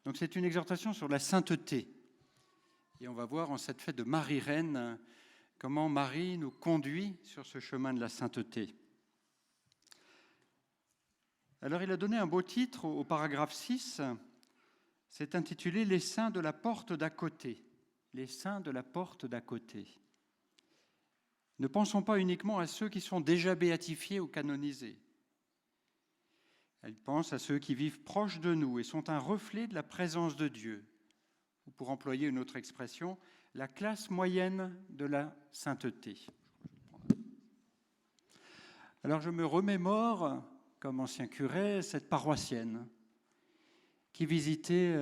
Donc c'est une exhortation sur la sainteté. Et on va voir en cette fête de Marie-Reine comment Marie nous conduit sur ce chemin de la sainteté. Alors il a donné un beau titre au paragraphe 6, c'est intitulé « Les saints de la porte d'à côté ». Les saints de la porte d'à côté. Ne pensons pas uniquement à ceux qui sont déjà béatifiés ou canonisés. Elle pense à ceux qui vivent proches de nous et sont un reflet de la présence de Dieu. Ou pour employer une autre expression, la classe moyenne de la sainteté. Alors je me remémore, comme ancien curé, cette paroissienne qui visitait,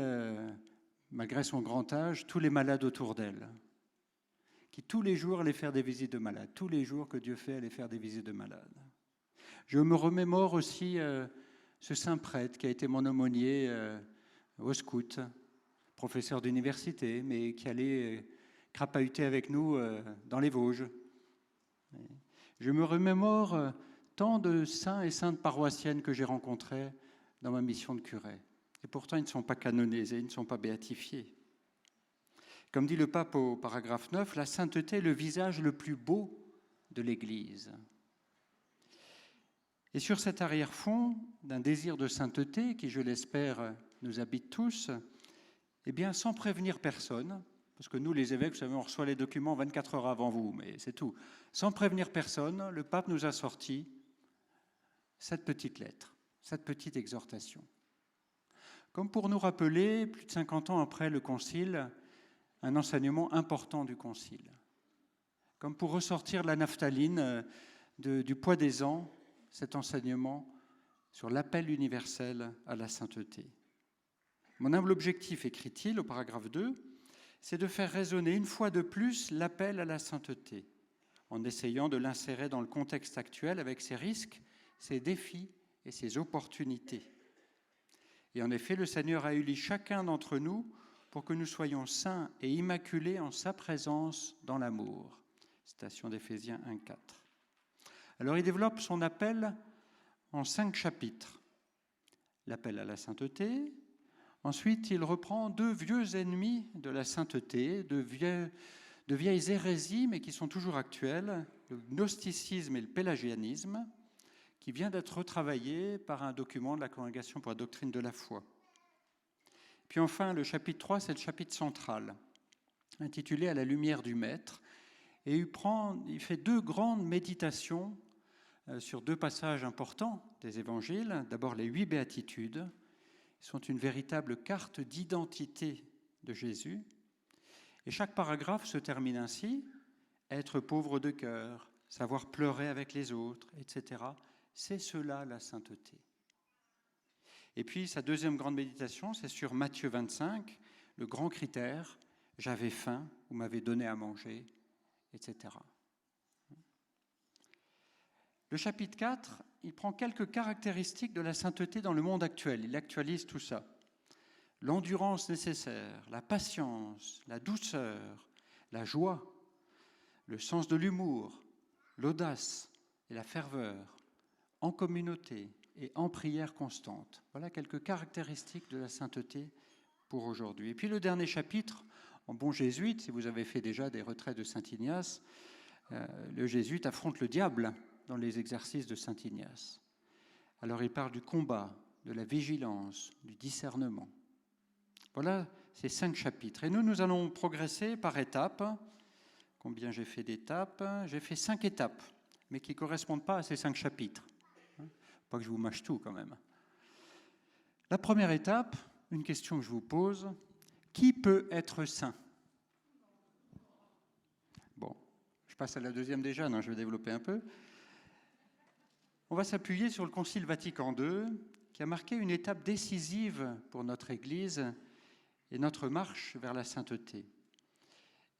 malgré son grand âge, tous les malades autour d'elle, qui tous les jours allait faire des visites de malades, tous les jours que Dieu fait aller faire des visites de malades. Je me remémore aussi ce saint prêtre qui a été mon aumônier au scout, professeur d'université, mais qui allait crapahuter avec nous dans les Vosges. Je me remémore tant de saints et saintes paroissiennes que j'ai rencontrés dans ma mission de curé. Et pourtant, ils ne sont pas canonisés, ils ne sont pas béatifiés. Comme dit le pape au paragraphe 9, la sainteté est le visage le plus beau de l'Église. Et sur cet arrière-fond d'un désir de sainteté qui, je l'espère, nous habite tous, eh bien, sans prévenir personne, parce que nous, les évêques, vous savez, on reçoit les documents 24 heures avant vous, mais c'est tout. Sans prévenir personne, le pape nous a sorti cette petite lettre, cette petite exhortation. Comme pour nous rappeler, plus de 50 ans après le Concile, un enseignement important du Concile. Comme pour ressortir la naphtaline du poids des ans, cet enseignement sur l'appel universel à la sainteté. Mon humble objectif, écrit-il au paragraphe 2, c'est de faire résonner une fois de plus l'appel à la sainteté, en essayant de l'insérer dans le contexte actuel avec ses risques, ses défis et ses opportunités. Et en effet, le Seigneur a élu chacun d'entre nous pour que nous soyons saints et immaculés en sa présence dans l'amour. Citation d'Éphésiens 1,4. Alors il développe son appel en 5 chapitres. L'appel à la sainteté. Ensuite, il reprend 2 vieux ennemis de la sainteté, de vieilles hérésies, mais qui sont toujours actuelles, le gnosticisme et le pélagianisme, qui vient d'être retravaillé par un document de la Congrégation pour la doctrine de la foi. Puis enfin, le chapitre 3, c'est le chapitre central, intitulé « À la lumière du Maître ». Et il fait 2 grandes méditations sur 2 passages importants des évangiles. D'abord, les 8 béatitudes sont une véritable carte d'identité de Jésus. Et chaque paragraphe se termine ainsi, « Être pauvre de cœur, savoir pleurer avec les autres, etc. » C'est cela la sainteté. Et puis sa deuxième grande méditation, c'est sur Matthieu 25, le grand critère, « J'avais faim, vous m'avez donné à manger », etc. Le chapitre 4, il prend quelques caractéristiques de la sainteté dans le monde actuel. Il actualise tout ça. L'endurance nécessaire, la patience, la douceur, la joie, le sens de l'humour, l'audace et la ferveur, en communauté et en prière constante. Voilà quelques caractéristiques de la sainteté pour aujourd'hui. Et puis le dernier chapitre, en bon jésuite, si vous avez fait déjà des retraites de Saint Ignace, le jésuite affronte le diable dans les exercices de Saint Ignace. Alors il parle du combat, de la vigilance, du discernement. Voilà ces 5 chapitres. Et nous allons progresser par étapes. Combien j'ai fait d'étapes? J'ai fait 5 étapes, mais qui ne correspondent pas à ces 5 chapitres. Pas que je vous mâche tout quand même. La première étape, une question que je vous pose, qui peut être saint? Bon, je passe à la deuxième déjà, non, je vais développer un peu. On va s'appuyer sur le Concile Vatican II, qui a marqué une étape décisive pour notre Église et notre marche vers la sainteté.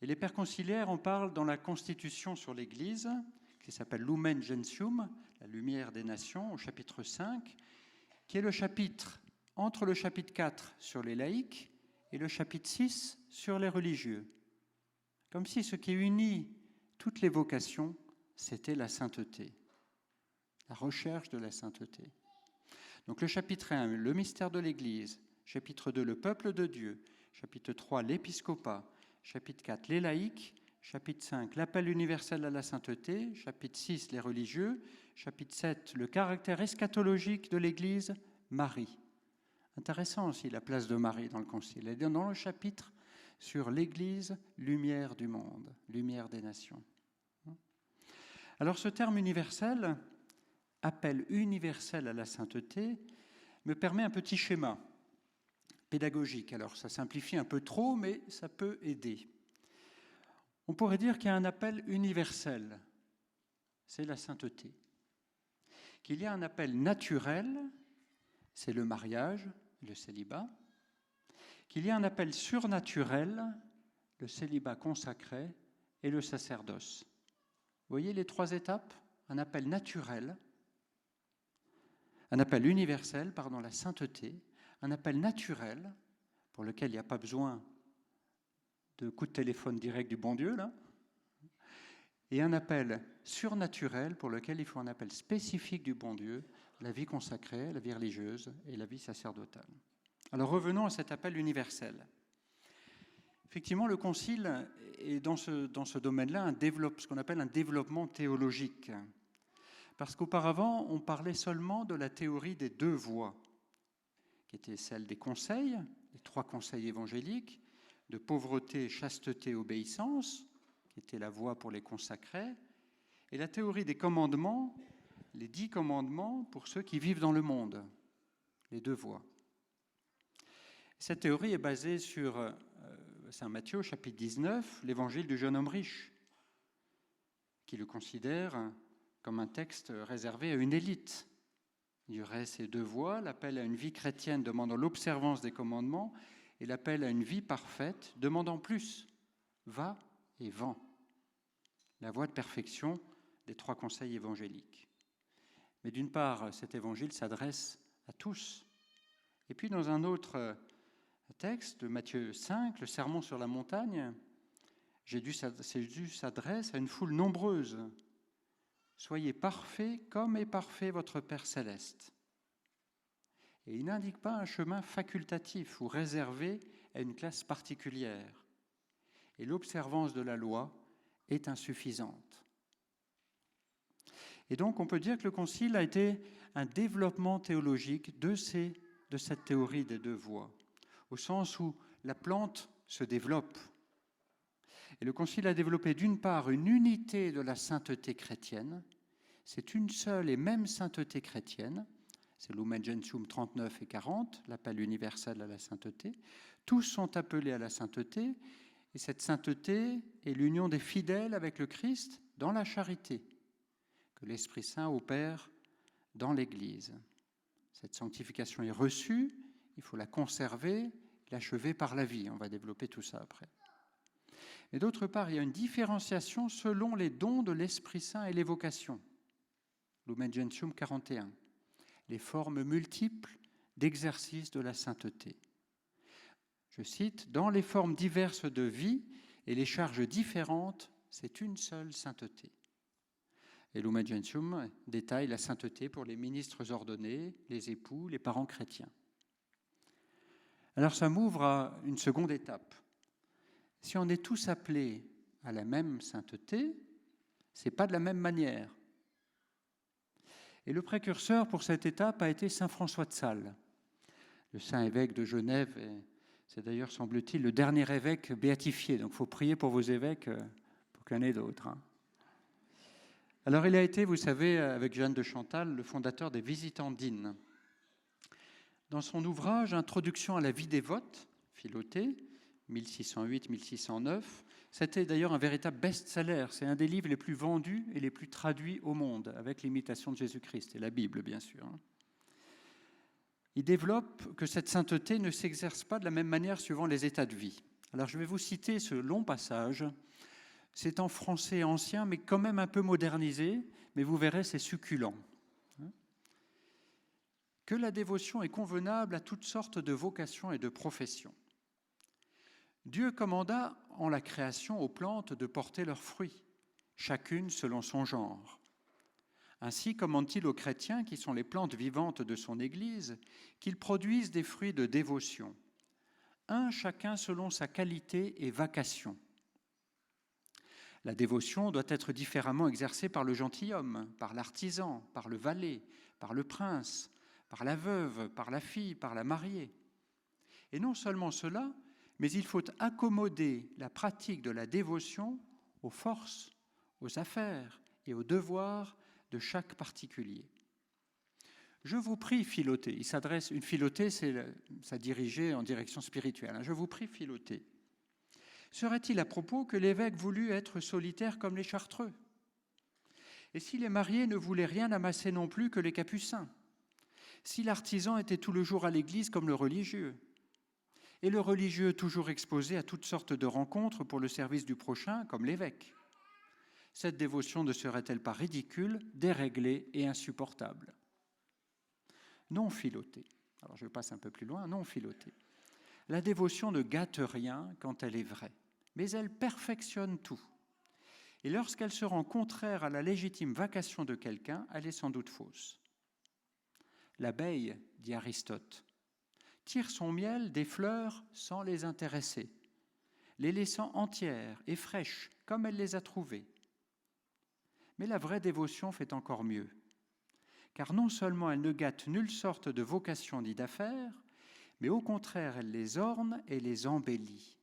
Et les pères conciliaires en parlent dans la Constitution sur l'Église, qui s'appelle Lumen Gentium, la lumière des nations, au chapitre 5, qui est le chapitre entre le chapitre 4 sur les laïcs et le chapitre 6 sur les religieux. Comme si ce qui unit toutes les vocations, c'était la sainteté, la recherche de la sainteté. Donc le chapitre 1, le mystère de l'Église, chapitre 2, le peuple de Dieu, chapitre 3, l'épiscopat, chapitre 4, les laïcs, chapitre 5, l'appel universel à la sainteté, chapitre 6, les religieux, chapitre 7, le caractère eschatologique de l'Église, Marie. Intéressant aussi la place de Marie dans le Concile. Elle est dans le chapitre sur l'Église, lumière du monde, lumière des nations. Alors ce terme universel, appel universel à la sainteté, me permet un petit schéma pédagogique. Alors ça simplifie un peu trop, mais ça peut aider. On pourrait dire qu'il y a un appel universel, c'est la sainteté. Qu'il y a un appel naturel, c'est le mariage, le célibat. Qu'il y a un appel surnaturel, le célibat consacré et le sacerdoce. Vous voyez les trois étapes? Un appel naturel, un appel universel, la sainteté, un appel naturel, pour lequel il n'y a pas besoin de coup de téléphone direct du bon Dieu, là, et un appel surnaturel, pour lequel il faut un appel spécifique du bon Dieu, la vie consacrée, la vie religieuse et la vie sacerdotale. Alors revenons à cet appel universel. Effectivement, le Concile est dans ce domaine-là ce qu'on appelle un développement théologique. Parce qu'auparavant, on parlait seulement de la théorie des deux voies, qui était celle des conseils, les trois conseils évangéliques, de pauvreté, chasteté, obéissance, qui était la voie pour les consacrés, et la théorie des commandements, les 10 commandements pour ceux qui vivent dans le monde, les deux voies. Cette théorie est basée sur Saint Matthieu, chapitre 19, l'évangile du jeune homme riche, qui le considère comme un texte réservé à une élite. Il y aurait ces deux voies, l'appel à une vie chrétienne demandant l'observance des commandements et l'appel à une vie parfaite demandant plus, va et vends. La voie de perfection des trois conseils évangéliques. Mais d'une part, cet évangile s'adresse à tous. Et puis dans un autre texte de Matthieu 5, le sermon sur la montagne, Jésus s'adresse à une foule nombreuse. Soyez parfaits comme est parfait votre Père céleste. Et il n'indique pas un chemin facultatif ou réservé à une classe particulière. Et l'observance de la loi est insuffisante. Et donc on peut dire que le Concile a été un développement théologique de cette théorie des deux voies, au sens où la plante se développe. Et le Concile a développé d'une part une unité de la sainteté chrétienne, c'est une seule et même sainteté chrétienne, c'est Lumen Gentium 39 et 40, l'appel universel à la sainteté. Tous sont appelés à la sainteté, et cette sainteté est l'union des fidèles avec le Christ dans la charité, que l'Esprit Saint opère dans l'Église. Cette sanctification est reçue, il faut la conserver, l'achever par la vie. On va développer tout ça après. Et d'autre part, il y a une différenciation selon les dons de l'Esprit Saint et les vocations. Lumen Gentium 41. Les formes multiples d'exercice de la sainteté. Je cite, « Dans les formes diverses de vie et les charges différentes, c'est une seule sainteté. » Et Lumen Gentium détaille la sainteté pour les ministres ordonnés, les époux, les parents chrétiens. Alors ça m'ouvre à une seconde étape. Si on est tous appelés à la même sainteté, ce n'est pas de la même manière. Et le précurseur pour cette étape a été saint François de Sales, le saint évêque de Genève. Et c'est d'ailleurs, semble-t-il, le dernier évêque béatifié. Donc il faut prier pour vos évêques, pour qu'il y en ait d'autres. Alors il a été, vous savez, avec Jeanne de Chantal, le fondateur des Visitandines. Dans son ouvrage « Introduction à la vie dévote », Philothée, 1608-1609, c'était d'ailleurs un véritable best-seller. C'est un des livres les plus vendus et les plus traduits au monde, avec l'imitation de Jésus-Christ et la Bible, bien sûr. Il développe que cette sainteté ne s'exerce pas de la même manière suivant les états de vie. Alors je vais vous citer ce long passage. C'est en français ancien, mais quand même un peu modernisé, mais vous verrez, c'est succulent. Que la dévotion est convenable à toutes sortes de vocations et de professions. Dieu commanda en la création aux plantes de porter leurs fruits, chacune selon son genre. Ainsi commande-t-il aux chrétiens, qui sont les plantes vivantes de son Église, qu'ils produisent des fruits de dévotion, un chacun selon sa qualité et vocation. La dévotion doit être différemment exercée par le gentilhomme, par l'artisan, par le valet, par le prince, par la veuve, par la fille, par la mariée. Et non seulement cela, mais il faut accommoder la pratique de la dévotion aux forces, aux affaires et aux devoirs de chaque particulier. Je vous prie, Philoté. Il s'adresse, une Philoté, c'est ça dirigé en direction spirituelle. Je vous prie, Philoté. Serait-il à propos que l'évêque voulût être solitaire comme les chartreux? Et si les mariés ne voulaient rien amasser non plus que les capucins? Si l'artisan était tout le jour à l'église comme le religieux? Et le religieux toujours exposé à toutes sortes de rencontres pour le service du prochain comme l'évêque? Cette dévotion ne serait-elle pas ridicule, déréglée et insupportable? Non, Philoté. Alors je passe un peu plus loin. Non, Philoté. La dévotion ne gâte rien quand elle est vraie, mais elle perfectionne tout. Et lorsqu'elle se rend contraire à la légitime vocation de quelqu'un, elle est sans doute fausse. L'abeille, dit Aristote, tire son miel des fleurs sans les intéresser, les laissant entières et fraîches comme elle les a trouvées. Mais la vraie dévotion fait encore mieux, car non seulement elle ne gâte nulle sorte de vocation ni d'affaires, mais au contraire, elle les orne et les embellit.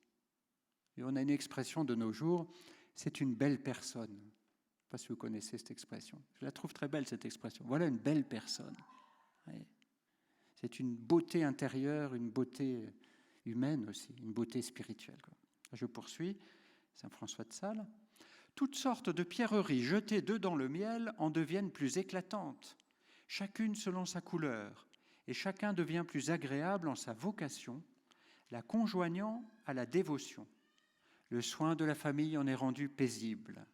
Et on a une expression de nos jours, c'est une belle personne. Je ne sais pas si vous connaissez cette expression. Je la trouve très belle, cette expression. Voilà une belle personne. C'est une beauté intérieure, une beauté humaine aussi, une beauté spirituelle. Je poursuis, Saint François de Sales. Toutes sortes de pierreries jetées dedans le miel en deviennent plus éclatantes, chacune selon sa couleur, et chacun devient plus agréable en sa vocation, la conjoignant à la dévotion. Le soin de la famille en est rendu paisible,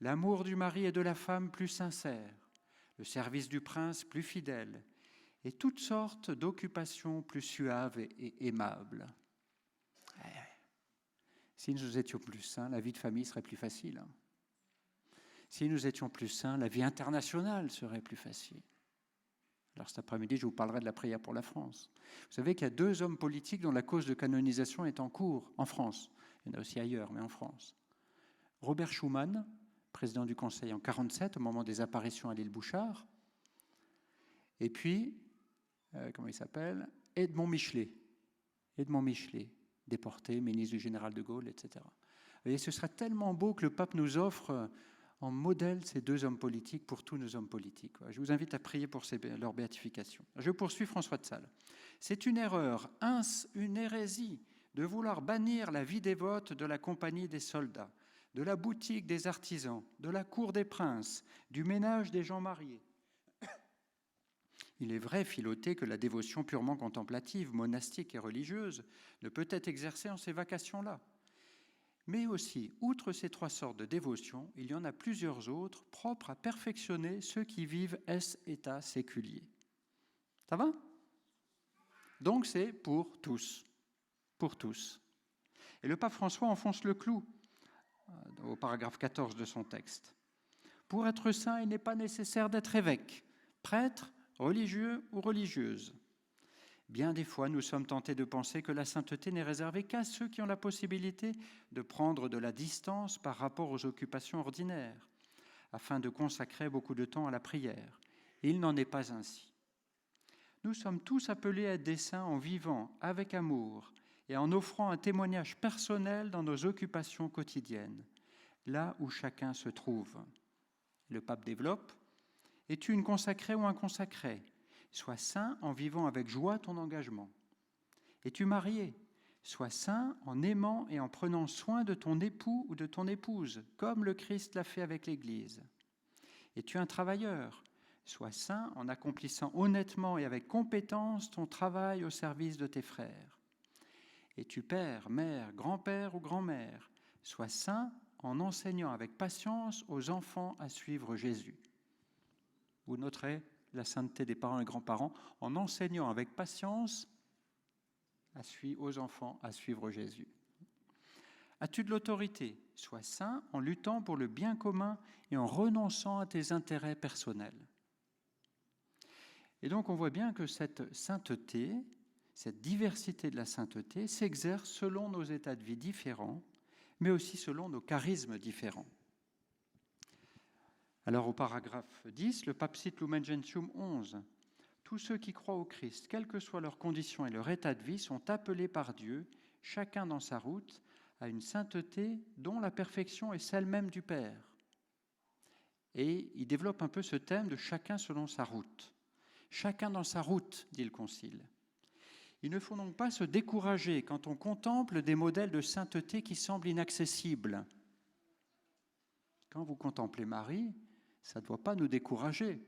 l'amour du mari et de la femme plus sincère, le service du prince plus fidèle, et toutes sortes d'occupations plus suaves et aimables. Si nous étions plus saints, la vie de famille serait plus facile. Si nous étions plus saints, la vie internationale serait plus facile. Alors cet après-midi, je vous parlerai de la prière pour la France. Vous savez qu'il y a 2 hommes politiques dont la cause de canonisation est en cours en France. Il y en a aussi ailleurs, mais en France. Robert Schuman, président du Conseil en 1947, au moment des apparitions à l'île Bouchard. Et puis, comment il s'appelle ? Edmond Michelet. Edmond Michelet, déporté, ministre du général de Gaulle, etc. Et ce serait tellement beau que le pape nous offre en modèle ces 2 hommes politiques pour tous nos hommes politiques. Je vous invite à prier pour leur béatification. Je poursuis François de Sales. C'est une erreur, une hérésie, de vouloir bannir la vie dévote de la compagnie des soldats, de la boutique des artisans, de la cour des princes, du ménage des gens mariés. Il est vrai, Philoté, que la dévotion purement contemplative, monastique et religieuse ne peut être exercée en ces vacations-là. Mais aussi, outre ces 3 sortes de dévotion, il y en a plusieurs autres propres à perfectionner ceux qui vivent est état séculier. Ça va ? Donc c'est pour tous. Pour tous. Et le pape François enfonce le clou au paragraphe 14 de son texte. Pour être saint, il n'est pas nécessaire d'être évêque, prêtre, religieux ou religieuse. Bien des fois, nous sommes tentés de penser que la sainteté n'est réservée qu'à ceux qui ont la possibilité de prendre de la distance par rapport aux occupations ordinaires, afin de consacrer beaucoup de temps à la prière. Et il n'en est pas ainsi. Nous sommes tous appelés à être des saints en vivant avec amour et en offrant un témoignage personnel dans nos occupations quotidiennes, là où chacun se trouve. Le pape développe « Es-tu une consacrée ou un consacré ? Sois saint en vivant avec joie ton engagement. Es-tu marié ? Sois saint en aimant et en prenant soin de ton époux ou de ton épouse, comme le Christ l'a fait avec l'Église. Es-tu un travailleur ? Sois saint en accomplissant honnêtement et avec compétence ton travail au service de tes frères. Es-tu père, mère, grand-père ou grand-mère ? Sois saint en enseignant avec patience aux enfants à suivre Jésus. Vous noterez la sainteté des parents et grands-parents en enseignant avec patience aux enfants à suivre Jésus. As-tu de l'autorité? Sois saint en luttant pour le bien commun et en renonçant à tes intérêts personnels. Et donc on voit bien que cette sainteté, cette diversité de la sainteté s'exerce selon nos états de vie différents, mais aussi selon nos charismes différents. Alors au paragraphe 10, le pape cite Lumen Gentium 11. Tous ceux qui croient au Christ, quelles que soient leurs conditions et leur état de vie, sont appelés par Dieu, chacun dans sa route, à une sainteté dont la perfection est celle même du Père. Et il développe un peu ce thème de chacun selon sa route. Chacun dans sa route, dit le Concile. Il ne faut donc pas se décourager quand on contemple des modèles de sainteté qui semblent inaccessibles. Quand vous contemplez Marie, ça ne doit pas nous décourager,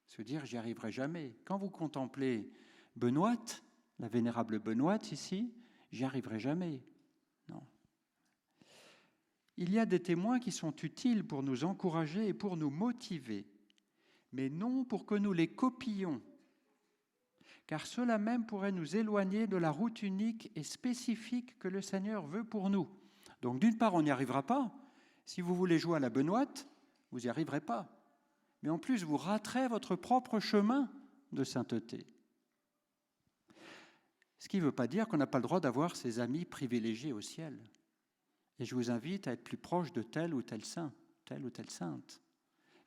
se dire « j'y arriverai jamais ». Quand vous contemplez Benoîte, la vénérable Benoîte ici, « j'y arriverai jamais ». Non. Il y a des témoins qui sont utiles pour nous encourager et pour nous motiver, mais non pour que nous les copions, car cela même pourrait nous éloigner de la route unique et spécifique que le Seigneur veut pour nous. Donc d'une part, on n'y arrivera pas. Si vous voulez jouer à la Benoîte, vous n'y arriverez pas. Mais en plus, vous raterez votre propre chemin de sainteté. Ce qui ne veut pas dire qu'on n'a pas le droit d'avoir ses amis privilégiés au ciel. Et je vous invite à être plus proche de tel ou tel saint, telle ou telle sainte.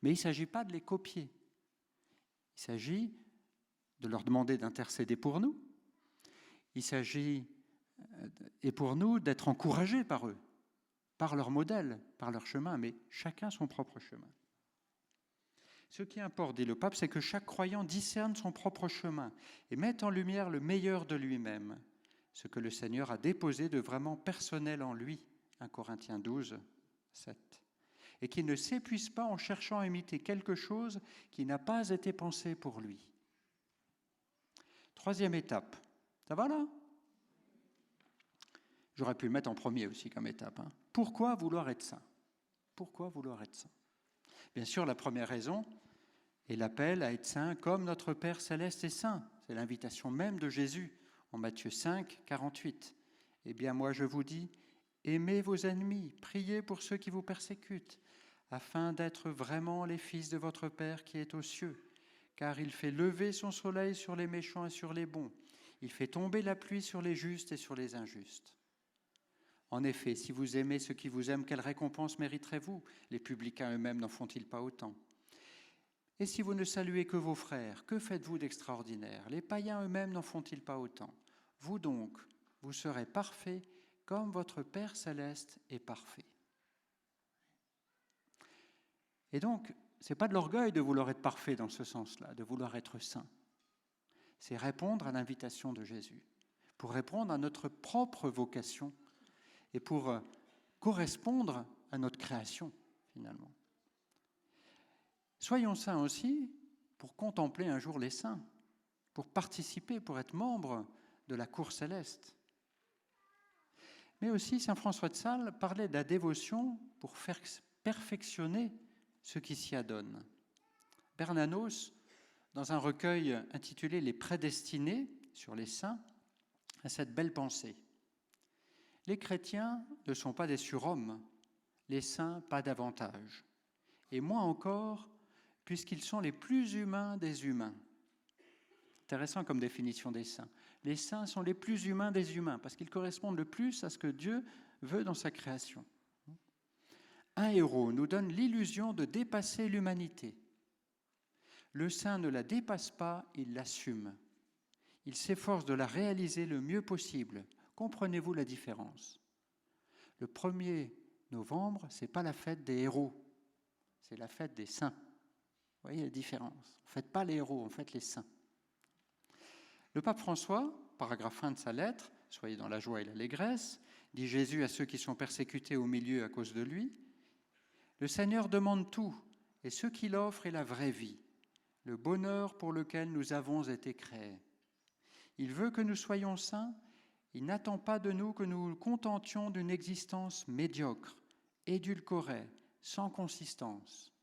Mais il ne s'agit pas de les copier. Il s'agit de leur demander d'intercéder pour nous. Il s'agit, et pour nous, d'être encouragés par eux, par leur modèle, par leur chemin, mais chacun son propre chemin. Ce qui importe, dit le pape, c'est que chaque croyant discerne son propre chemin et mette en lumière le meilleur de lui-même, ce que le Seigneur a déposé de vraiment personnel en lui, 1 Corinthiens 12, 7, et qu'il ne s'épuise pas en cherchant à imiter quelque chose qui n'a pas été pensé pour lui. Troisième étape, ça va là? J'aurais pu le mettre en premier aussi comme étape. Pourquoi vouloir être saint? Pourquoi vouloir être saint? Bien sûr, la première raison est l'appel à être saint comme notre Père céleste est saint. C'est l'invitation même de Jésus en Matthieu 5, 48. Eh bien, moi je vous dis, aimez vos ennemis, priez pour ceux qui vous persécutent, afin d'être vraiment les fils de votre Père qui est aux cieux. Car il fait lever son soleil sur les méchants et sur les bons. Il fait tomber la pluie sur les justes et sur les injustes. En effet, si vous aimez ceux qui vous aiment, quelle récompense mériterez-vous? Les publicains eux-mêmes n'en font-ils pas autant? Et si vous ne saluez que vos frères, que faites-vous d'extraordinaire? Les païens eux-mêmes n'en font-ils pas autant? Vous donc, vous serez parfaits comme votre Père céleste est parfait. Et donc, ce n'est pas de l'orgueil de vouloir être parfait dans ce sens-là, de vouloir être saint. C'est répondre à l'invitation de Jésus, pour répondre à notre propre vocation et pour correspondre à notre création, finalement. Soyons saints aussi pour contempler un jour les saints, pour participer, pour être membre de la cour céleste. Mais aussi, saint François de Sales parlait de la dévotion pour faire perfectionner ce qui s'y adonne. Bernanos, dans un recueil intitulé « Les prédestinés » sur les saints, a cette belle pensée. Les chrétiens ne sont pas des surhommes, les saints pas davantage, et moins encore puisqu'ils sont les plus humains des humains. Intéressant comme définition des saints. Les saints sont les plus humains des humains, parce qu'ils correspondent le plus à ce que Dieu veut dans sa création. Un héros nous donne l'illusion de dépasser l'humanité. Le saint ne la dépasse pas, il l'assume. Il s'efforce de la réaliser le mieux possible. Comprenez-vous la différence? Le 1er novembre, ce n'est pas la fête des héros, c'est la fête des saints. Vous voyez la différence? On ne fête pas les héros, on fête les saints. Le pape François, paragraphe 1 de sa lettre, « Soyez dans la joie et l'allégresse », dit Jésus à ceux qui sont persécutés au milieu à cause de lui. Le Seigneur demande tout, et ce qu'il offre est la vraie vie, le bonheur pour lequel nous avons été créés. Il veut que nous soyons saints. Il n'attend pas de nous que nous nous contentions d'une existence médiocre, édulcorée, sans consistance.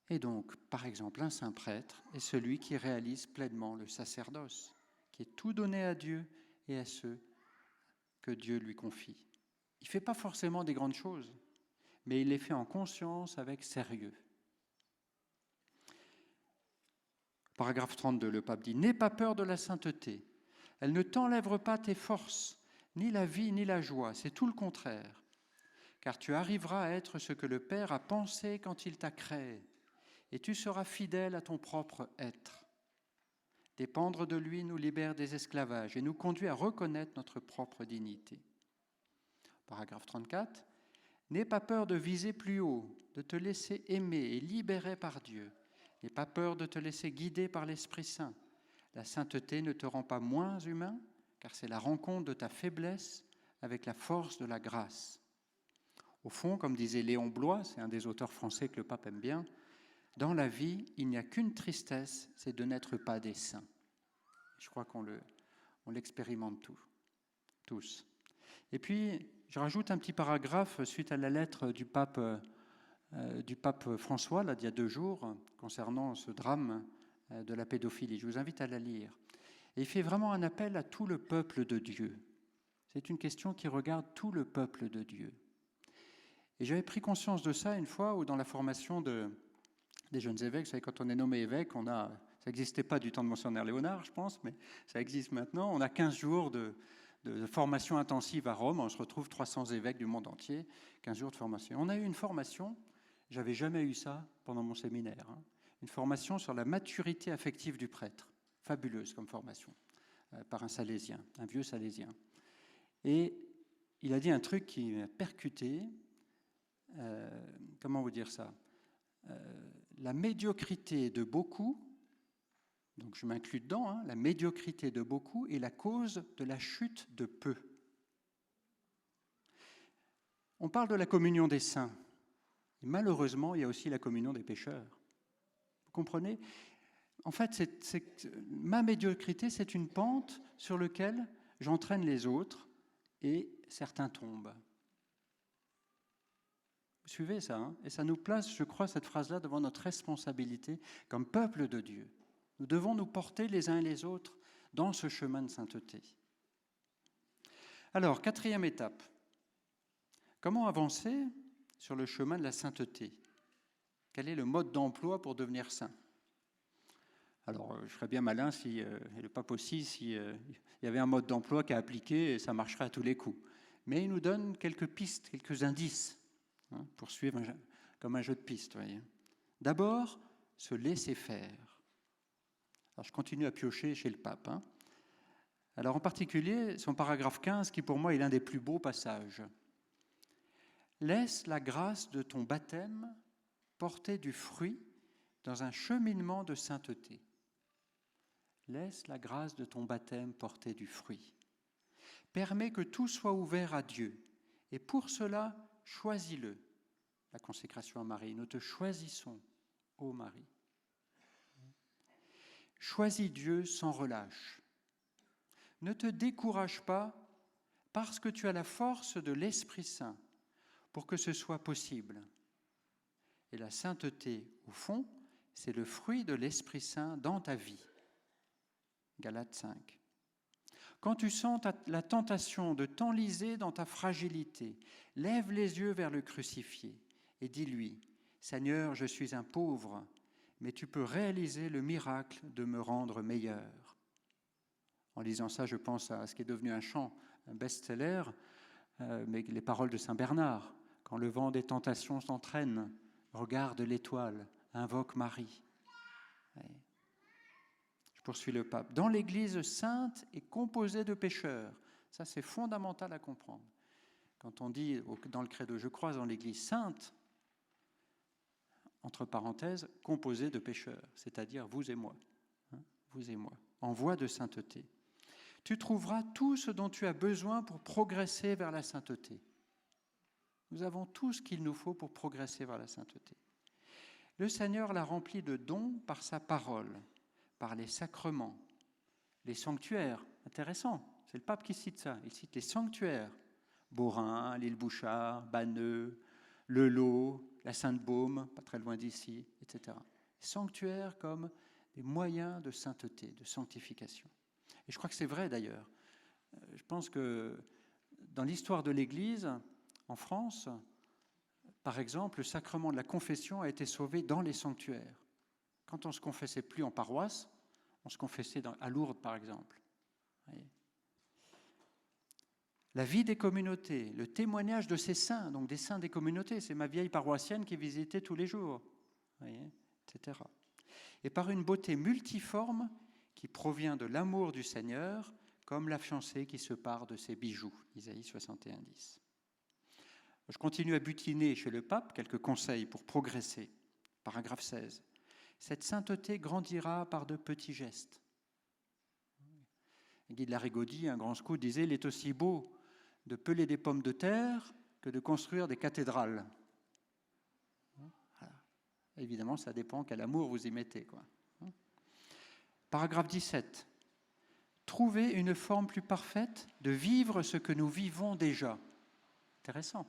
Et donc, par exemple, un saint prêtre est celui qui réalise pleinement le sacerdoce, qui est tout donné à Dieu et à ceux que Dieu lui confie. Il ne fait pas forcément des grandes choses, mais il les fait en conscience, avec sérieux. Paragraphe 32, le pape dit « N'aie pas peur de la sainteté. Elle ne t'enlèvera pas tes forces, ni la vie, ni la joie. C'est tout le contraire. Car tu arriveras à être ce que le Père a pensé quand il t'a créé, et tu seras fidèle à ton propre être. Dépendre de lui nous libère des esclavages et nous conduit à reconnaître notre propre dignité. » Paragraphe 34. « N'aie pas peur de viser plus haut, de te laisser aimer et libérer par Dieu. N'aie pas peur de te laisser guider par l'Esprit Saint. La sainteté ne te rend pas moins humain, car c'est la rencontre de ta faiblesse avec la force de la grâce. » Au fond, comme disait Léon Bloy, c'est un des auteurs français que le pape aime bien, dans la vie, il n'y a qu'une tristesse, c'est de n'être pas des saints. Je crois qu'on l'expérimente tous. Et puis, je rajoute un petit paragraphe suite à la lettre du pape François, là, d'il y a 2 jours, concernant ce drame de la pédophilie. Je vous invite à la lire. Et il fait vraiment un appel à tout le peuple de Dieu. C'est une question qui regarde tout le peuple de Dieu. Et j'avais pris conscience de ça une fois où, dans la formation des jeunes évêques, vous savez, quand on est nommé évêque, ça n'existait pas du temps de Monseigneur Léonard, je pense, mais ça existe maintenant. On a 15 jours de formation intensive à Rome. On se retrouve 300 évêques du monde entier, 15 jours de formation. On a eu une formation, j'avais jamais eu ça pendant mon séminaire, une formation sur la maturité affective du prêtre. Fabuleuse comme formation, par un salésien, un vieux salésien. Et il a dit un truc qui m'a percuté. Comment vous dire ça ? La médiocrité de beaucoup, donc je m'inclus dedans, la médiocrité de beaucoup est la cause de la chute de peu. On parle de la communion des saints. Et malheureusement, il y a aussi la communion des pécheurs. Vous comprenez ? En fait, ma médiocrité, c'est une pente sur laquelle j'entraîne les autres et certains tombent. Vous suivez ça, Et ça nous place, je crois, cette phrase-là devant notre responsabilité comme peuple de Dieu. Nous devons nous porter les uns et les autres dans ce chemin de sainteté. Alors, 4e étape. Comment avancer sur le chemin de la sainteté ? Quel est le mode d'emploi pour devenir saint ? Alors, je serais bien malin, et le pape aussi, s'il y avait un mode d'emploi qui est appliqué, et ça marcherait à tous les coups. Mais il nous donne quelques pistes, quelques indices, pour suivre comme un jeu de pistes. Voyez. D'abord, se laisser faire. Alors, je continue à piocher chez le pape. Alors, en particulier, son paragraphe 15, qui pour moi est l'un des plus beaux passages. « Laisse la grâce de ton baptême porter du fruit dans un cheminement de sainteté. » Laisse la grâce de ton baptême porter du fruit. Permets que tout soit ouvert à Dieu. Et pour cela, choisis-le. La consécration à Marie. Nous te choisissons, ô Marie. Choisis Dieu sans relâche. Ne te décourage pas parce que tu as la force de l'Esprit Saint pour que ce soit possible. Et la sainteté, au fond, c'est le fruit de l'Esprit Saint dans ta vie. Galates 5. Quand tu sens la tentation de t'enliser dans ta fragilité, lève les yeux vers le crucifié et dis-lui, « Seigneur, je suis un pauvre, mais tu peux réaliser le miracle de me rendre meilleur. » En lisant ça, je pense à ce qui est devenu un chant, un best-seller, mais les paroles de Saint Bernard. « Quand le vent des tentations s'entraîne, regarde l'étoile, invoque Marie. » Je poursuis le pape. Dans l'Église sainte et composée de pécheurs, ça c'est fondamental à comprendre. Quand on dit dans le credo, je crois en l'Église sainte, entre parenthèses, composée de pécheurs, c'est-à-dire vous et moi, vous et moi, en voie de sainteté. Tu trouveras tout ce dont tu as besoin pour progresser vers la sainteté. Nous avons tout ce qu'il nous faut pour progresser vers la sainteté. Le Seigneur l'a rempli de dons par sa parole, par les sacrements, les sanctuaires. Intéressant, c'est le pape qui cite ça. Il cite les sanctuaires. Beaurain, l'île Bouchard, Banneux, Le Lot, la Sainte-Baume, pas très loin d'ici, etc. Sanctuaires comme des moyens de sainteté, de sanctification. Et je crois que c'est vrai d'ailleurs. Je pense que dans l'histoire de l'Église, en France, par exemple, le sacrement de la confession a été sauvé dans les sanctuaires. Quand on ne se confessait plus en paroisse, on se confessait à Lourdes, par exemple. Voyez. La vie des communautés, le témoignage de ces saints, donc des saints des communautés, c'est ma vieille paroissienne qui visitait tous les jours, voyez, etc. Et par une beauté multiforme qui provient de l'amour du Seigneur, comme la fiancée qui se pare de ses bijoux, Isaïe 61:10. Je continue à butiner chez le pape quelques conseils pour progresser. Paragraphe 16. Cette sainteté grandira par de petits gestes. Guy de Larigaudy, un grand scout, disait « Il est aussi beau de peler des pommes de terre que de construire des cathédrales. » Voilà. Évidemment, ça dépend quel amour vous y mettez, quoi. Paragraphe 17. Trouver une forme plus parfaite de vivre ce que nous vivons déjà. Intéressant.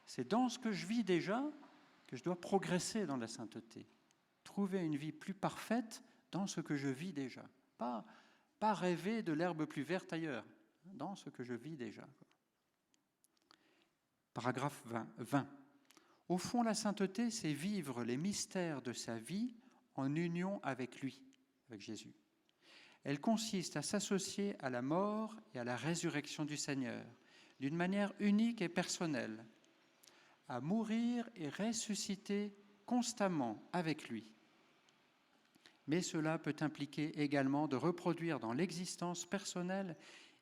C'est dans ce que je vis déjà que je dois progresser dans la sainteté. Trouver une vie plus parfaite dans ce que je vis déjà. Pas rêver de l'herbe plus verte ailleurs, dans ce que je vis déjà. Paragraphe 20. Au fond, la sainteté, c'est vivre les mystères de sa vie en union avec lui, avec Jésus. Elle consiste à s'associer à la mort et à la résurrection du Seigneur, d'une manière unique et personnelle, à mourir et ressusciter constamment avec lui. Mais cela peut impliquer également de reproduire dans l'existence personnelle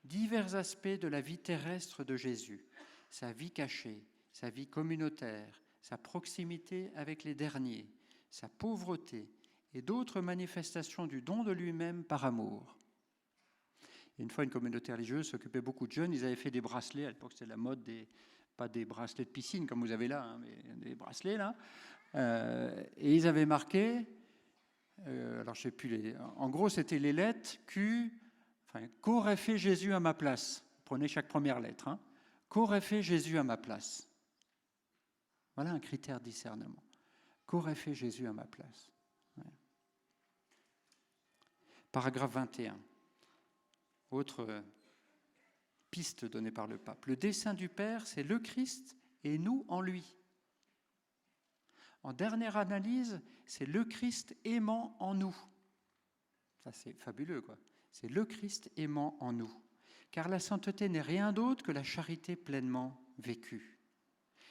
divers aspects de la vie terrestre de Jésus, sa vie cachée, sa vie communautaire, sa proximité avec les derniers, sa pauvreté et d'autres manifestations du don de lui-même par amour. Une fois, une communauté religieuse s'occupait beaucoup de jeunes, ils avaient fait des bracelets, à l'époque c'était la mode, pas des bracelets de piscine comme vous avez là, hein, mais des bracelets là, et ils avaient marqué, alors je ne sais plus, en gros c'était les lettres qu'aurait fait Jésus à ma place. Prenez chaque première lettre. Hein. Qu'aurait fait Jésus à ma place? Voilà un critère de discernement. Qu'aurait fait Jésus à ma place? Ouais. Paragraphe 21. Autre piste donnée par le pape. Le dessein du Père, c'est le Christ et nous en lui. En dernière analyse, c'est le Christ aimant en nous. Ça, c'est fabuleux, quoi. C'est le Christ aimant en nous. Car la sainteté n'est rien d'autre que la charité pleinement vécue.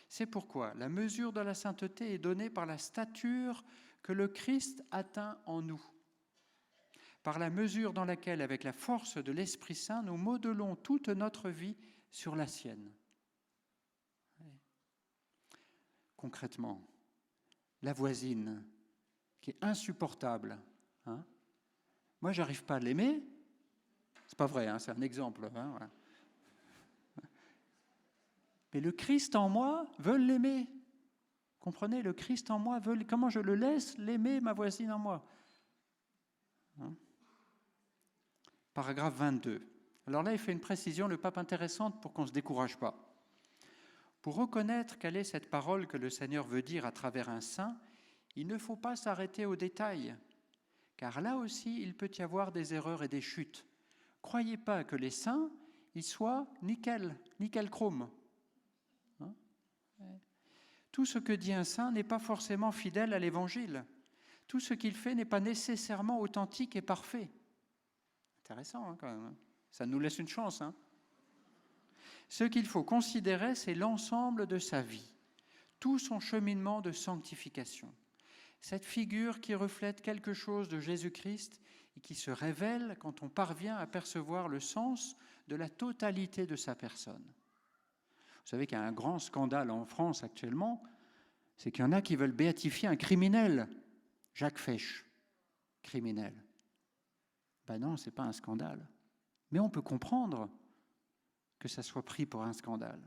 C'est pourquoi la mesure de la sainteté est donnée par la stature que le Christ atteint en nous. Par la mesure dans laquelle, avec la force de l'Esprit Saint, nous modelons toute notre vie sur la sienne. Concrètement, la voisine, qui est insupportable. Hein. Moi, je n'arrive pas à l'aimer. C'est pas vrai, hein, c'est un exemple. Hein, voilà. Mais le Christ en moi veut l'aimer. Comprenez, le Christ en moi veut... Comment je le laisse l'aimer, ma voisine en moi? Hein. Paragraphe 22. Alors là, il fait une précision, le pape, intéressante pour qu'on ne se décourage pas. Pour reconnaître quelle est cette parole que le Seigneur veut dire à travers un saint, il ne faut pas s'arrêter aux détails, car là aussi, il peut y avoir des erreurs et des chutes. Croyez pas que les saints, ils soient nickel chrome. Hein? Tout ce que dit un saint n'est pas forcément fidèle à l'Évangile. Tout ce qu'il fait n'est pas nécessairement authentique et parfait. Intéressant, hein, quand même. Ça nous laisse une chance. Hein. Ce qu'il faut considérer, c'est l'ensemble de sa vie, tout son cheminement de sanctification. Cette figure qui reflète quelque chose de Jésus-Christ et qui se révèle quand on parvient à percevoir le sens de la totalité de sa personne. Vous savez qu'il y a un grand scandale en France actuellement, c'est qu'il y en a qui veulent béatifier un criminel, Jacques Fesch, criminel. Ben non, ce n'est pas un scandale. Mais on peut comprendre que ça soit pris pour un scandale.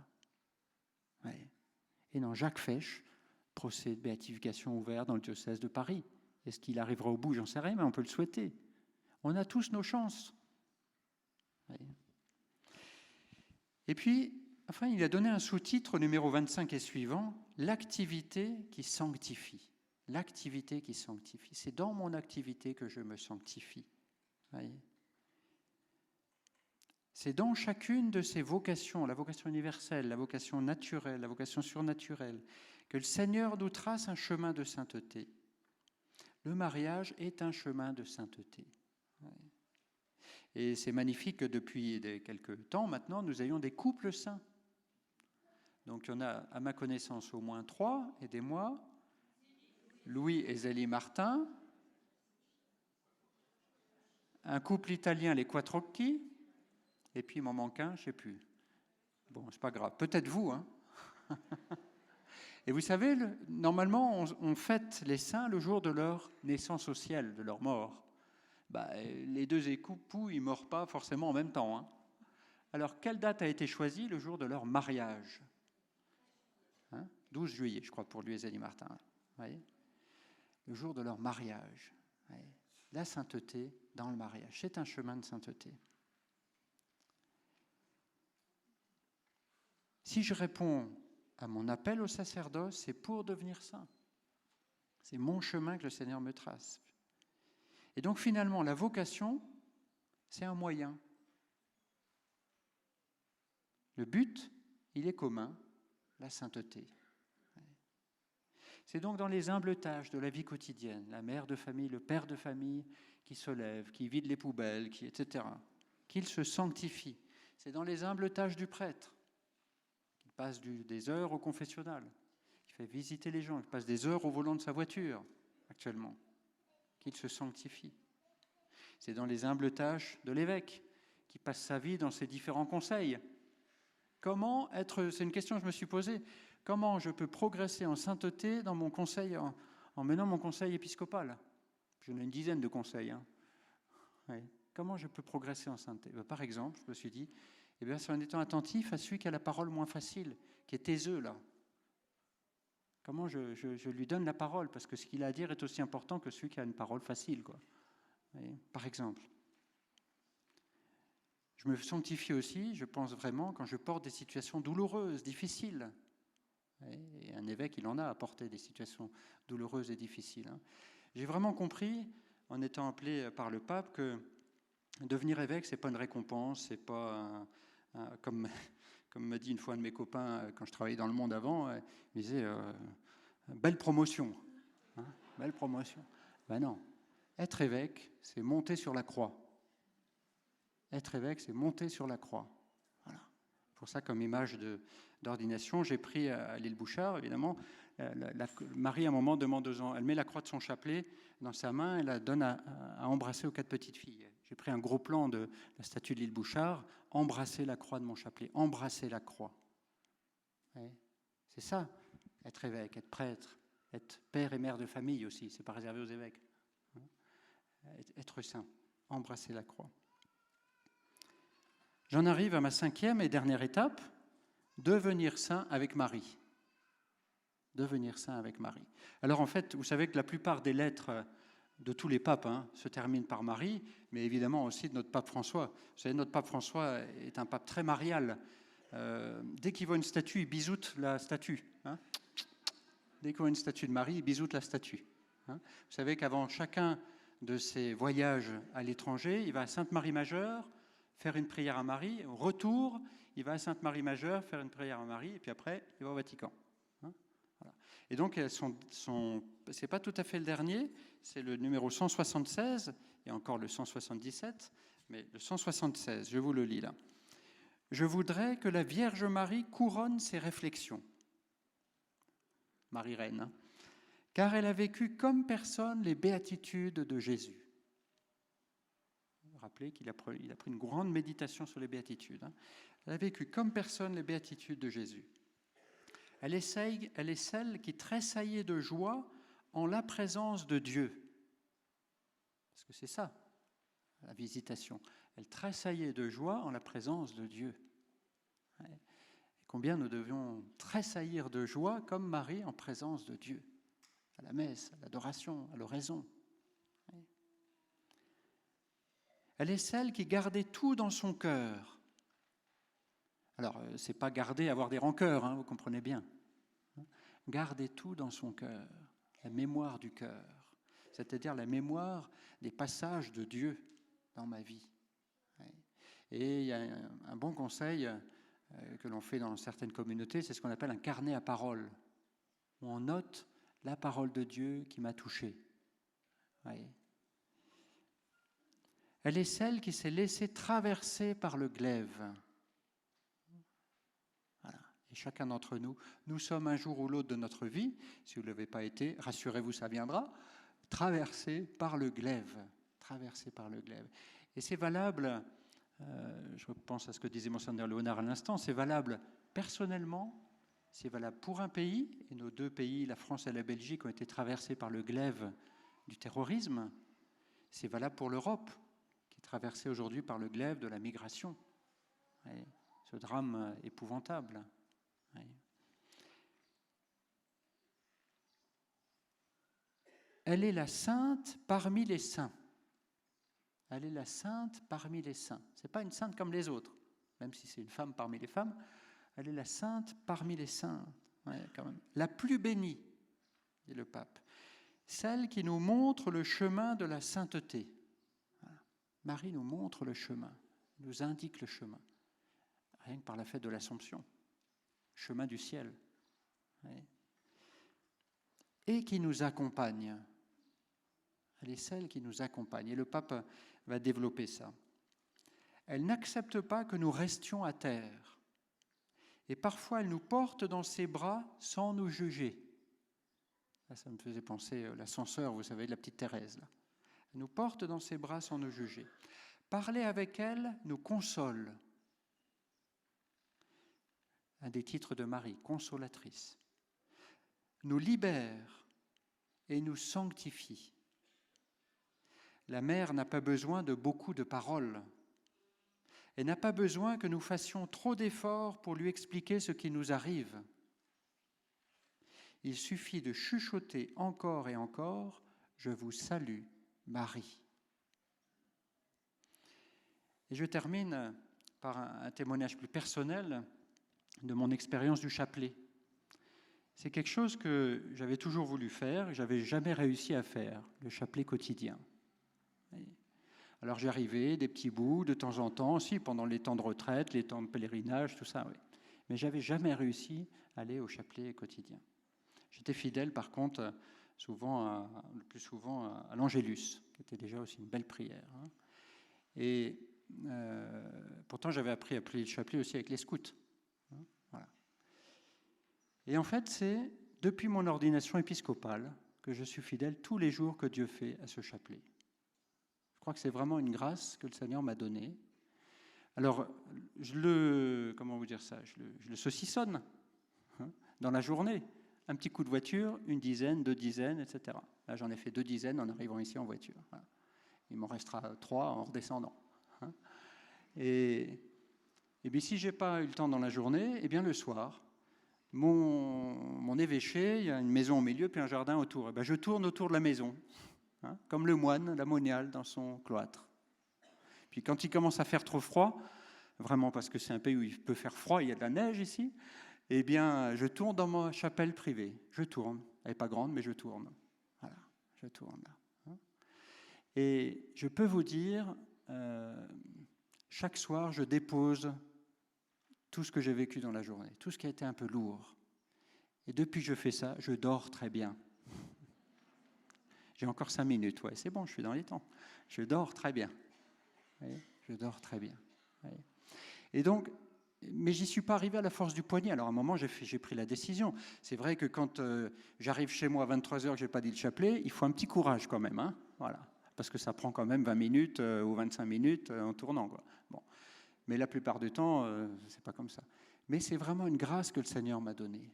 Ouais. Et non, Jacques Fesch, procès de béatification ouvert dans le diocèse de Paris. Est-ce qu'il arrivera au bout? J'en sais rien, mais on peut le souhaiter. On a tous nos chances. Ouais. Et puis, enfin, il a donné un sous-titre, numéro 25 et suivant, « L'activité qui sanctifie ». L'activité qui sanctifie. C'est dans mon activité que je me sanctifie. Voyez. C'est dans chacune de ces vocations, la vocation universelle, la vocation naturelle, la vocation surnaturelle, que le Seigneur nous trace un chemin de sainteté. Le mariage est un chemin de sainteté. Et c'est magnifique que depuis quelques temps maintenant, nous ayons des couples saints. Donc il y en a, à ma connaissance, au moins 3, aidez-moi. Louis et Zélie Martin, un couple italien, les Quattrocchi, et puis il m'en manque un, je ne sais plus. Bon, c'est pas grave, peut-être vous, hein. Et vous savez, normalement, on fête les saints le jour de leur naissance au ciel, de leur mort. Les deux époux, ils ne meurent pas forcément en même temps, hein. Alors, quelle date a été choisie le jour de leur mariage, 12 juillet, je crois, pour lui et Zélie Martin. Voyez, le jour de leur mariage. Voyez, la sainteté dans le mariage, c'est un chemin de sainteté. Si je réponds à mon appel au sacerdoce, c'est pour devenir saint. C'est mon chemin que le Seigneur me trace. Et donc finalement, la vocation, c'est un moyen. Le but, il est commun, la sainteté. C'est donc dans les humbles tâches de la vie quotidienne, la mère de famille, le père de famille qui se lève, qui vide les poubelles, etc., qu'il se sanctifie. C'est dans les humbles tâches du prêtre, qui passe des heures au confessionnal, qui fait visiter les gens, qui passe des heures au volant de sa voiture, actuellement, qu'il se sanctifie. C'est dans les humbles tâches de l'évêque, qui passe sa vie dans ses différents conseils. Comment être, c'est une question que je me suis posée, comment je peux progresser en sainteté dans mon conseil, en menant mon conseil épiscopal? J'en ai une dizaine de conseils. Oui. Comment je peux progresser en sainteté? Par exemple, je me suis dit, c'est en étant attentif à celui qui a la parole moins facile, qui est taiseux là. Comment je lui donne la parole? Parce que ce qu'il a à dire est aussi important que celui qui a une parole facile, quoi. Oui. Par exemple. Je me sanctifie aussi, je pense vraiment, quand je porte des situations douloureuses, difficiles. Et un évêque, il en a à porter des situations douloureuses et difficiles. J'ai vraiment compris, en étant appelé par le pape, que devenir évêque, c'est pas une récompense, c'est pas comme m'a dit une fois un de mes copains quand je travaillait dans Le Monde avant, il me disait belle promotion, belle promotion. Ben non, être évêque, c'est monter sur la croix. Être évêque, c'est monter sur la croix. Voilà. Pour ça, comme image d'ordination, j'ai pris à l'île Bouchard, évidemment, Marie, à un moment, demande aux gens, elle met la croix de son chapelet dans sa main, elle la donne à embrasser aux 4 petites filles. J'ai pris un gros plan de la statue de l'île Bouchard, embrasser la croix de mon chapelet, embrasser la croix. Ouais. C'est ça, être évêque, être prêtre, être père et mère de famille aussi, c'est pas réservé aux évêques. Être saint, embrasser la croix. J'en arrive à ma 5e et dernière étape, devenir saint avec Marie. Devenir saint avec Marie. Alors en fait, vous savez que la plupart des lettres de tous les papes se terminent par Marie, mais évidemment aussi de notre pape François. Vous savez, notre pape François est un pape très marial. Dès qu'il voit une statue, il bisoute la statue. Dès qu'il voit une statue de Marie, il bisoute la statue. Vous savez qu'avant chacun de ses voyages à l'étranger, il va à Sainte-Marie-Majeure, faire une prière à Marie. Au retour, il va à Sainte-Marie-Majeure, faire une prière à Marie, et puis après, il va au Vatican. Voilà. Et donc, c'est pas tout à fait le dernier, c'est le numéro 176, et encore le 177, mais le 176, je vous le lis là. Je voudrais que la Vierge Marie couronne ses réflexions. Marie-Reine, car elle a vécu comme personne les béatitudes de Jésus. Rappelez qu'il a pris une grande méditation sur les béatitudes. Elle a vécu comme personne les béatitudes de Jésus. Elle est celle qui tressaillait de joie en la présence de Dieu. Parce que c'est ça, la visitation. Elle tressaillait de joie en la présence de Dieu. Et combien nous devions tressaillir de joie comme Marie en présence de Dieu, à la messe, à l'adoration, à l'oraison. Elle est celle qui gardait tout dans son cœur. Alors, ce n'est pas garder, avoir des rancœurs, vous comprenez bien. Garder tout dans son cœur, la mémoire du cœur, c'est-à-dire la mémoire des passages de Dieu dans ma vie. Et il y a un bon conseil que l'on fait dans certaines communautés, c'est ce qu'on appelle un carnet à parole, où on note la parole de Dieu qui m'a touché. Oui. Elle est celle qui s'est laissée traverser par le glaive. Voilà. Et chacun d'entre nous, nous sommes un jour ou l'autre de notre vie, si vous ne l'avez pas été, rassurez-vous, ça viendra, traversés par le glaive. Traversés par le glaive. Et c'est valable, je pense à ce que disait Monseigneur Léonard à l'instant, c'est valable personnellement, c'est valable pour un pays, et nos deux pays, la France et la Belgique, ont été traversés par le glaive du terrorisme. C'est valable pour l'Europe, qui est traversée aujourd'hui par le glaive de la migration. Oui, ce drame épouvantable. Oui. Elle est la sainte parmi les saints. Elle est la sainte parmi les saints. Ce n'est pas une sainte comme les autres, même si c'est une femme parmi les femmes. Elle est la sainte parmi les saints, ouais, quand même. La plus bénie, dit le pape. Celle qui nous montre le chemin de la sainteté. Voilà. Marie nous montre le chemin, nous indique le chemin, rien que par la fête de l'Assomption, chemin du ciel. Ouais. Et qui nous accompagne. Elle est celle qui nous accompagne. Et le pape va développer ça. Elle n'accepte pas que nous restions à terre. Et parfois, elle nous porte dans ses bras sans nous juger. Là, ça me faisait penser à l'ascenseur, vous savez, de la petite Thérèse. Là. Elle nous porte dans ses bras sans nous juger. Parler avec elle nous console. Un des titres de Marie, consolatrice. Nous libère et nous sanctifie. La mère n'a pas besoin de beaucoup de paroles. Elle n'a pas besoin que nous fassions trop d'efforts pour lui expliquer ce qui nous arrive. Il suffit de chuchoter encore et encore « Je vous salue, Marie ». Et je termine par un témoignage plus personnel de mon expérience du chapelet. C'est quelque chose que j'avais toujours voulu faire, et je n'avais jamais réussi à faire, le chapelet quotidien. Alors j'y arrivais, des petits bouts, de temps en temps, aussi pendant les temps de retraite, les temps de pèlerinage, tout ça, oui. Mais je n'avais jamais réussi à aller au chapelet quotidien. J'étais fidèle, par contre, le plus souvent à l'Angélus, qui était déjà aussi une belle prière. Hein. Et pourtant, j'avais appris à prier le chapelet aussi avec les scouts. Hein, voilà. Et en fait, c'est depuis mon ordination épiscopale que je suis fidèle tous les jours que Dieu fait à ce chapelet. Je crois que c'est vraiment une grâce que le Seigneur m'a donnée. Alors, je le saucissonne hein, dans la journée. Un petit coup de voiture, une dizaine, 2 dizaines, etc. Là, j'en ai fait 2 dizaines en arrivant ici en voiture. Voilà. Il m'en restera 3 en redescendant. Hein. Et bien, si je n'ai pas eu le temps dans la journée, eh bien, le soir, mon évêché, il y a une maison au milieu, puis un jardin autour. Eh bien, je tourne autour de la maison. Hein, comme le moine, la moniale dans son cloître. Puis quand il commence à faire trop froid, vraiment parce que c'est un pays où il peut faire froid, il y a de la neige ici, eh bien, je tourne dans ma chapelle privée. Je tourne. Elle n'est pas grande, mais je tourne. Voilà, je tourne là. Hein. Et je peux vous dire, chaque soir, je dépose tout ce que j'ai vécu dans la journée, tout ce qui a été un peu lourd. Et depuis que je fais ça, je dors très bien. J'ai encore 5 minutes, ouais, c'est bon, je suis dans les temps. Je dors très bien. Oui, je dors très bien. Oui. Et donc, mais j'y suis pas arrivé à la force du poignet. Alors à un moment, j'ai pris la décision. C'est vrai que quand j'arrive chez moi à 23h que je n'ai pas dit le chapelet, il faut un petit courage quand même. Hein, voilà, parce que ça prend quand même 20 minutes ou 25 minutes en tournant. Quoi. Bon. Mais la plupart du temps, c'est pas comme ça. Mais c'est vraiment une grâce que le Seigneur m'a donnée.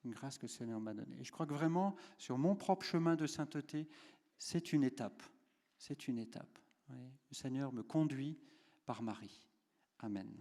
Une grâce que le Seigneur m'a donnée. Et je crois que vraiment, sur mon propre chemin de sainteté, c'est une étape. C'est une étape. Oui. Le Seigneur me conduit par Marie. Amen.